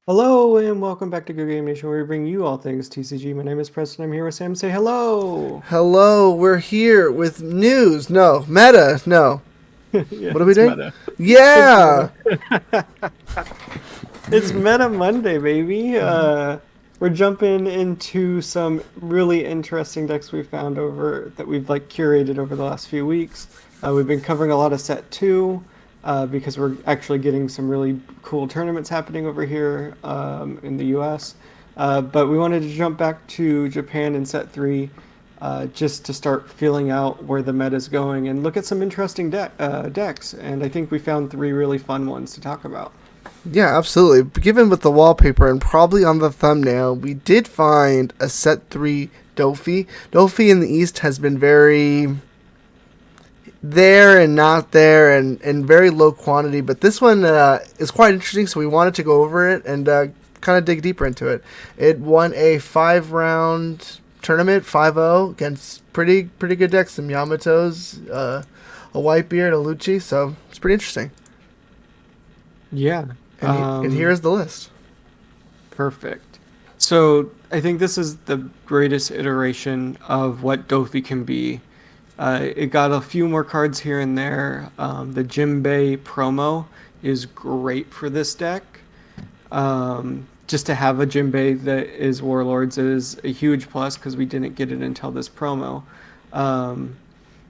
Hello and welcome back to Good Game Nation, where we bring you all things TCG. My name is Preston. I'm here with Sam. Say hello. Hello, we're here with news. No, meta. No. Yeah, What are we it's doing? meta. It's Yeah. meta. It's Meta Monday, baby. We're jumping into some really interesting decks we found over that we've curated over the last few weeks. We've been covering a lot of set two because we're actually getting some really cool tournaments happening over here in the US. But we wanted to jump back to Japan in set three just to start feeling out where the meta is going and look at some interesting decks. And I think we found three really fun ones to talk about. Yeah, absolutely. Given with the wallpaper and probably on the thumbnail, we did find a set 3 Dofi. Dofi in the East has been very there and not there and very low quantity, but this one is quite interesting, so we wanted to go over it and kind of dig deeper into it. It won a 5 round tournament, 5-0 against pretty good decks, some Yamatos, a Whitebeard, a Lucci, so it's pretty interesting. Yeah. And here is the list. Perfect. So I think this is the greatest iteration of what Dofi can be. It got a few more cards here and there. The Jimbei promo is great for this deck. Just to have a Jimbei that is Warlords is a huge plus because we didn't get it until this promo. Um,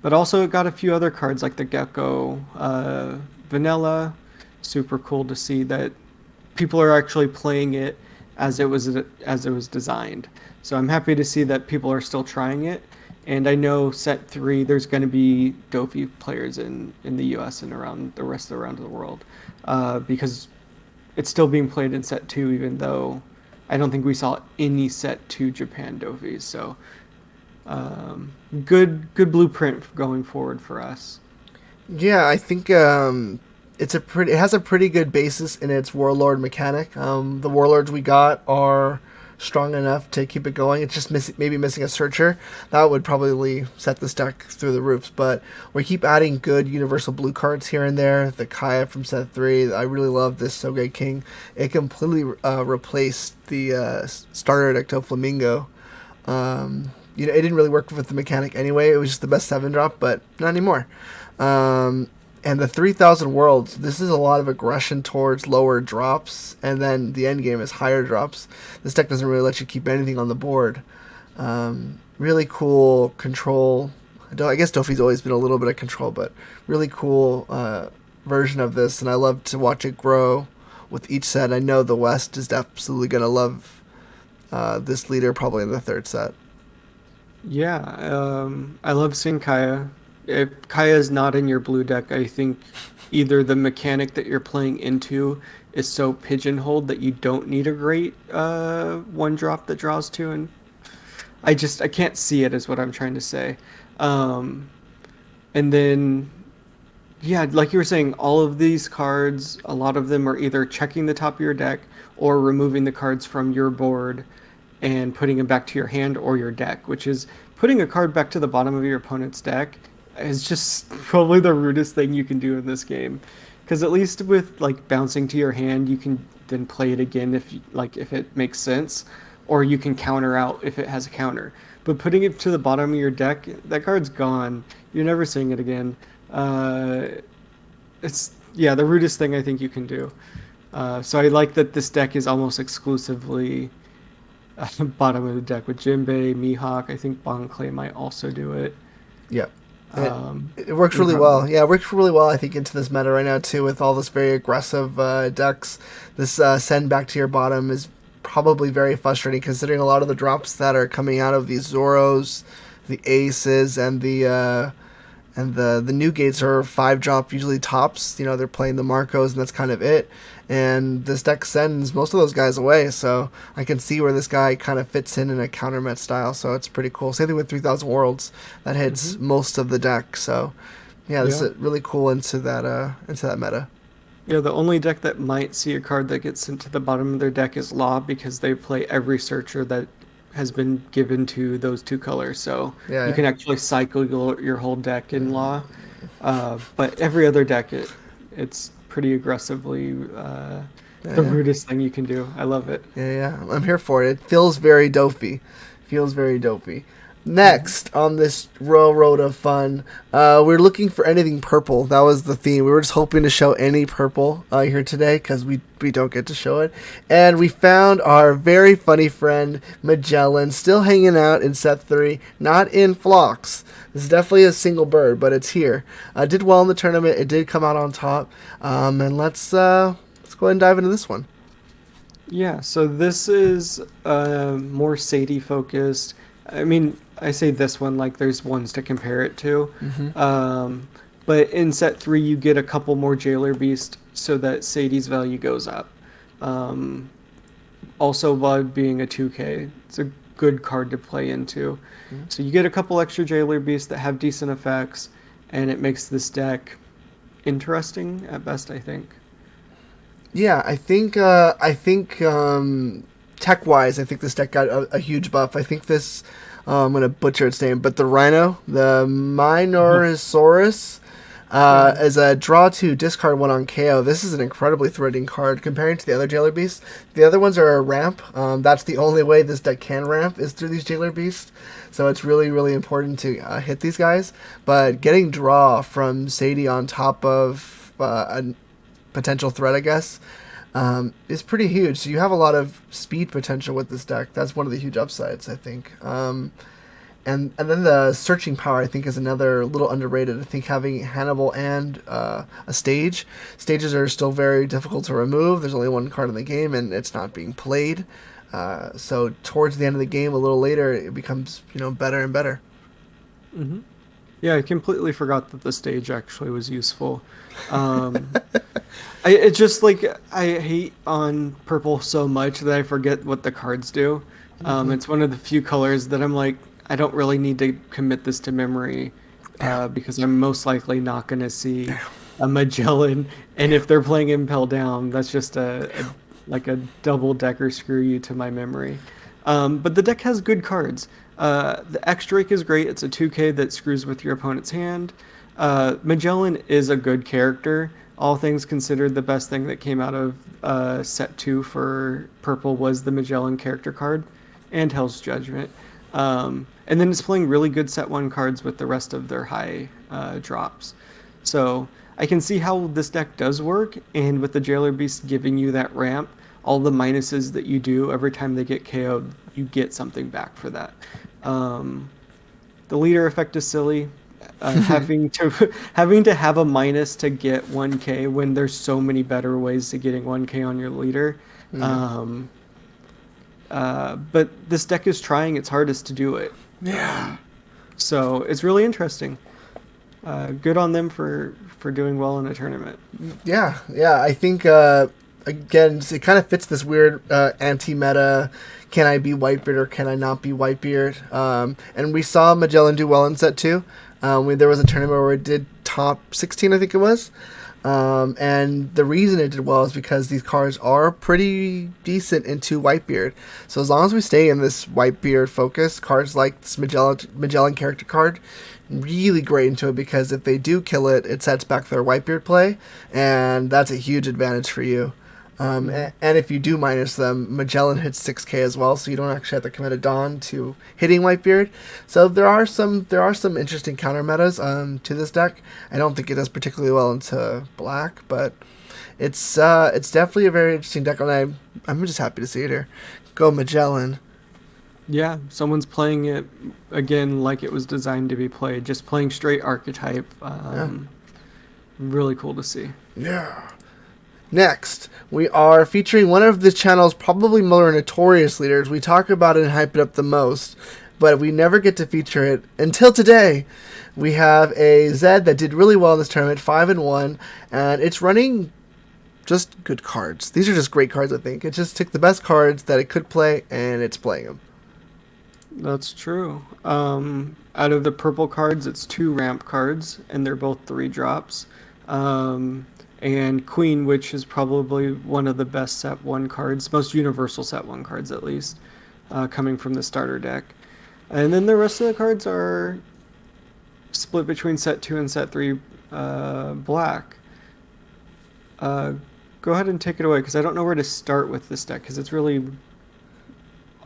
but also it got a few other cards like the Gecko Vanilla. Super cool to see that people are actually playing it as it was designed. So I'm happy to see that people are still trying it. And I know set three, there's going to be Dofi players in the U.S. and around the rest of the world, because it's still being played in set two, even though I don't think we saw any set two Japan Dofis. So good blueprint going forward for us. Yeah, I think it has a pretty good basis in its warlord mechanic. The warlords we got are strong enough to keep it going. It's just maybe missing a searcher. That would probably set this deck through the roofs. But we keep adding good universal blue cards here and there. The Kaya from set three. I really love this Soge King. It completely replaced the starter deck Doflamingo. It didn't really work with the mechanic anyway. It was just the best 7 drop, but not anymore. And the 3,000 worlds, this is a lot of aggression towards lower drops, and then the end game is higher drops. This deck doesn't really let you keep anything on the board. Really cool control. I guess Dofi's always been a little bit of control, but really cool version of this, and I love to watch it grow with each set. I know the West is absolutely going to love this leader probably in the third set. Yeah, I love seeing Kaya. If Kaya is not in your blue deck, I think either the mechanic that you're playing into is so pigeonholed that you don't need a great one drop that draws two, and I can't see it is what I'm trying to say. Um, and then yeah, like you were saying, all of these cards, a lot of them are either checking the top of your deck or removing the cards from your board and putting them back to your hand or your deck, which is putting a card back to the bottom of your opponent's deck is just probably the rudest thing you can do in this game. Because at least with bouncing to your hand, you can then play it again if it makes sense, or you can counter out if it has a counter. But putting it to the bottom of your deck, that card's gone. You're never seeing it again. Uh, it's yeah, the rudest thing I think you can do. So I like that this deck is almost exclusively bottom of the deck with Jinbei, Mihawk. I think Bon Clay might also do it. Yeah. It, Um, it works really Incredible. well. Yeah, it works really well, I think, into this meta right now, too, with all this very aggressive decks. This send back to your bottom is probably very frustrating, considering a lot of the drops that are coming out of these Zoros, the Aces, and the new gates are 5 drop, usually tops. They're playing the Marcos, and that's kind of it. And this deck sends most of those guys away, so I can see where this guy kind of fits in a counter met style. So it's pretty cool. Same thing with 3,000 Worlds, that hits hmm most of the deck. So yeah, this Yeah. is really cool into that meta. Yeah, the only deck that might see a card that gets into the bottom of their deck is Law because they play every searcher that has been given to those two colors. So you Yeah, can actually cycle your whole deck in Law. But every other deck, it's pretty aggressively The Yeah, rudest thing you can do. I love it. yeah. I'm here for it. It feels very dopey. Feels very dopey. Mhm. Next on this railroad of fun, we're looking for anything purple. That was the theme. We were just hoping to show any purple here today because we don't get to show it. And we found our very funny friend Magellan still hanging out in set 3, not in flocks. This is definitely a single bird, but it's here. Did well in the tournament. It did come out on top. And let's go ahead and dive into this one. Yeah, so this is more Sadie focused. I mean, I say this one like there's ones to compare it to. Hmm. Um, but in set 3, you get a couple more Jailer Beast so that Sadie's value goes up. Um, Also, by being a 2K, it's a good card to play into. So you get a couple extra Jailer Beasts that have decent effects, and it makes this deck interesting at best, I think. Yeah, tech wise, I think this deck got a huge buff. I think this, I'm gonna butcher its name, but the Rhino, the Minorosaurus, Yeah. is a draw two, discard one on KO. This is an incredibly threatening card comparing to the other Jailer Beasts. The other ones are a ramp. That's the only way this deck can ramp is through these Jailer Beasts. So it's really, really important to hit these guys. But getting draw from Sadie on top of a potential threat, I guess, is pretty huge. So you have a lot of speed potential with this deck. That's one of the huge upsides, I think. And then the searching power, I think, is another little underrated. I think having Hannibal and a stage. Stages are still very difficult to remove. There's only one card in the game, and it's not being played. So towards the end of the game, a little later, it becomes better and better. Hmm. Yeah, I completely forgot that the stage actually was useful. Um, it's just like I hate on purple so much that I forget what the cards do. Hmm. It's one of the few colors that I'm like, I don't really need to commit this to memory Yeah. because I'm most likely not going to see a Magellan. And if they're playing Impel Down, that's just a like a double decker screw you to my memory. But the deck has good cards. The X Drake is great. It's a 2K that screws with your opponent's hand. Magellan is a good character. All things considered, the best thing that came out of set 2 for purple was the Magellan character card and Hell's Judgment. And then it's playing really good set 1 cards with the rest of their high drops. So I can see how this deck does work, and with the Jailer Beast giving you that ramp, all the minuses that you do every time they get KO'd, you get something back for that. Um, the leader effect is silly. Having to having to have a minus to get 1K when there's so many better ways to getting 1K on your leader. Yeah. Um, but this deck is trying its hardest to do it. Yeah. So it's really interesting. Good on them for doing well in a tournament. Yeah, yeah. I think again, it kind of fits this weird anti-meta. Can I be Whitebeard or can I not be Whitebeard? And we saw Magellan do well in set 2. There was a tournament where it did top 16, I think it was. And the reason it did well is because these cards are pretty decent into Whitebeard. So as long as we stay in this Whitebeard focus, cards like this Magellan character card, really great into it because if they do kill it, it sets back their Whitebeard play, and that's a huge advantage for you. Mhm. And if you do minus them, Magellan hits 6K as well, so you don't actually have to commit a Dawn to hitting Whitebeard. So there are some interesting counter metas to this deck. I don't think it does particularly well into black, but it's definitely a very interesting deck, and I'm just happy to see it here. Go Magellan. Yeah, someone's playing it again like it was designed to be played, just playing straight archetype. Yeah. Really cool to see. Yeah. Next, we are featuring one of the channel's probably more notorious leaders. We talk about it and hype it up the most, but we never get to feature it until today. We have a Zed that did really well in this tournament, 5-1, and it's running just good cards. These are just great cards, I think. It just took the best cards that it could play, and it's playing them. That's true. Out of the purple cards, it's 2 ramp cards, and they're both 3 drops. Um, and Queen, which is probably one of the best set 1 cards, most universal set 1 cards at least, coming from the starter deck. And then the rest of the cards are split between set 2 and set 3 black. Uh, go ahead and take it away because I don't know where to start with this deck because it's really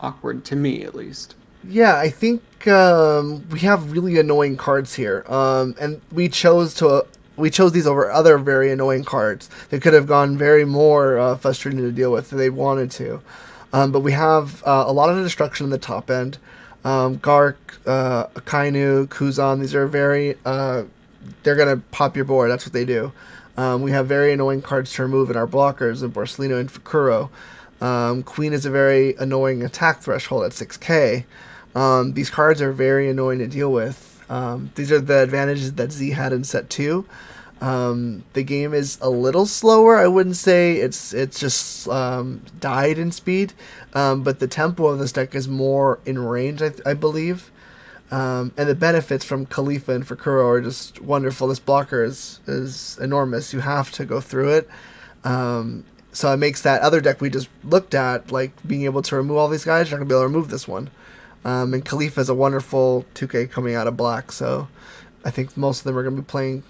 awkward to me at least. Yeah, I think we have really annoying cards here, and we chose these over other very annoying cards. They could have gone very more frustrating to deal with if they wanted to, but we have a lot of destruction in the top end. Gark, Akainu, Kuzan. These are very they're gonna pop your board. That's what they do. We have very annoying cards to remove in our blockers of Borsalino and Fukuro. Queen is a very annoying attack threshold at 6k. These cards are very annoying to deal with. These are the advantages that Z had in set 2. The game is a little slower. I wouldn't say it's just died in speed, but the tempo of this deck is more in range, I believe. And the benefits from Khalifa and Fukuro are just wonderful. This blocker is enormous. You have to go through it. So it makes that other deck we just looked at, like being able to remove all these guys, you're not going to be able to remove this one. And Khalifa is a wonderful 2K coming out of black, so I think most of them are going to be playing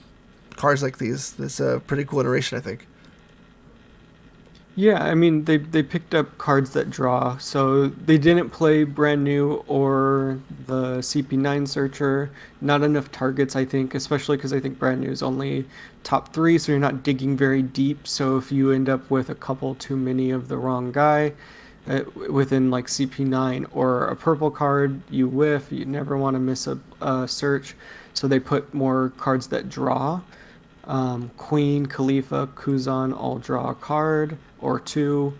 cards like these. It's a pretty cool iteration, I think. Yeah, I mean they picked up cards that draw, so they didn't play brand new or the CP9 searcher. Not enough targets, I think, especially because I think brand new is only top three, so you're not digging very deep. So if you end up with a couple too many of the wrong guy within like CP9 or a purple card, you whiff. You never want to miss a search, so they put more cards that draw. Queen, Khalifa, Kuzan all draw a card or two,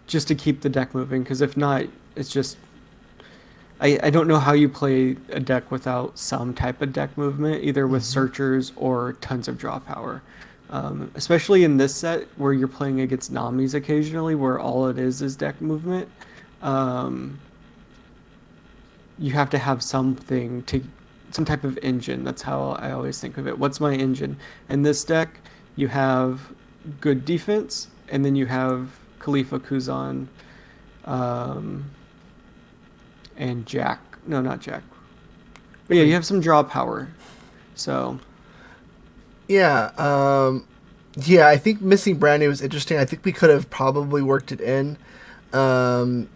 just to keep the deck moving. Because if not, it's just I don't know how you play a deck without some type of deck movement, either with searchers or tons of draw power. Especially in this set where you're playing against Namis occasionally, where all it is deck movement. You have to have something to some type of engine. That's how I always think of it. What's my engine? In this deck, you have good defense, and then you have Khalifa, Kuzan, and Jack. No, not Jack. But yeah, you have some draw power. So Yeah, yeah. I think missing brand new is interesting. I think we could have probably worked it in,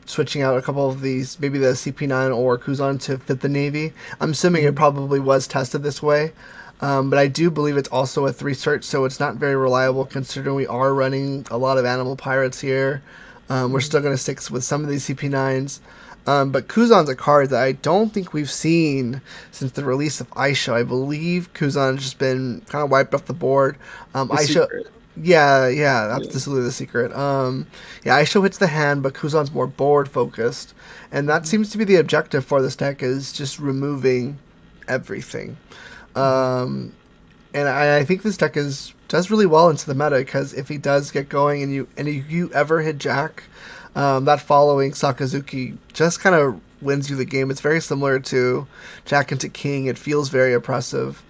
switching out a couple of these, maybe the CP9 or Kuzan to fit the Navy. I'm assuming it probably was tested this way, but I do believe it's also a 3 search, so it's not very reliable considering we are running a lot of animal pirates here. We're still going to stick with some of these CP9s. But Kuzan's a card that I don't think we've seen since the release of Aisho. I believe Kuzan's just been kind of wiped off the board. Aisho, yeah, absolutely the secret. Yeah, Aisho hits the hand, but Kuzan's more board focused, and that seems to be the objective for this deck, is just removing everything. And I think this deck does really well into the meta, because if he does get going and you ever hit Jack, that following Sakazuki just kind of wins you the game. It's very similar to Jack into King. It feels very oppressive.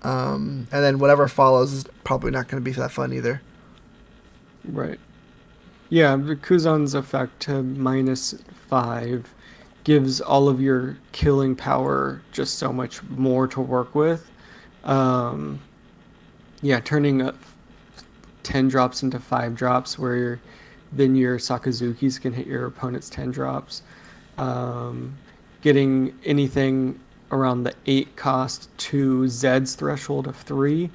And then whatever follows is probably not going to be that fun either. right. Yeah, the Kuzan's effect to -5 gives all of your killing power just so much more to work with. Um, yeah, turning 10 drops into 5 drops where then your Sakazukis can hit your opponent's 10 drops. Um, Getting anything around the 8 cost to Zed's threshold of 3.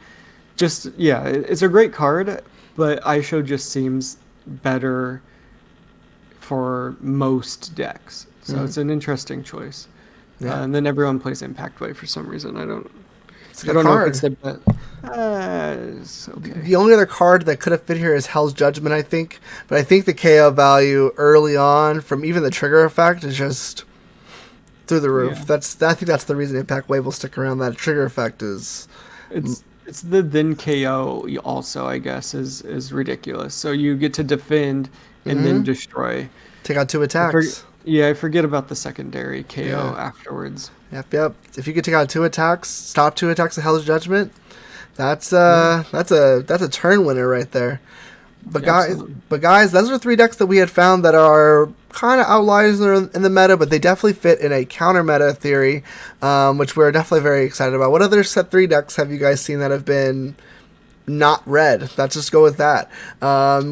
Just, yeah, it's a great card, but Aisho just seems better for most decks. So it's an interesting choice. Yeah, And then everyone plays Impact Wave for some reason. it's a I good don't know if card. it's the best. It's okay. The only other card that could have fit here is Hell's Judgment, I think. But I think the KO value early on from even the trigger effect is just through the roof. Yeah. I think that's the reason Impact Wave will stick around. That trigger effect is It's the then KO also, I guess, is ridiculous. So you get to defend and then destroy. take out 2 I attacks. Yeah, I forget about the secondary KO Yeah. afterwards. Yep. If you could take out 2 attacks, stop 2 attacks of Hell's Judgment, that's a turn winner right there. But Yeah, absolutely. guys, those are 3 decks that we had found that are kind of outliers in the meta, but they definitely fit in a counter meta theory, which we're definitely very excited about. What other set 3 decks have you guys seen that have been not red. Let's just go with that.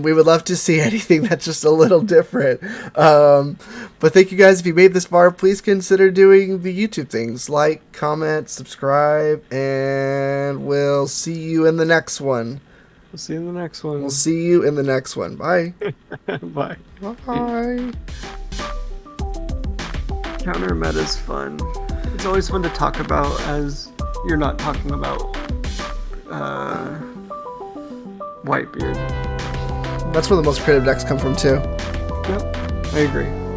We would love to see anything that's just a little different. But thank you guys. If you made this far, please consider doing the YouTube things. Like, comment, subscribe, and we'll see you in the next one. We'll see you in the next one. We'll see you in the next one. Bye. Bye. Bye. Counter meta's fun. It's always fun to talk about as you're not talking about Whitebeard. That's where the most creative decks come from too. Yep, I agree.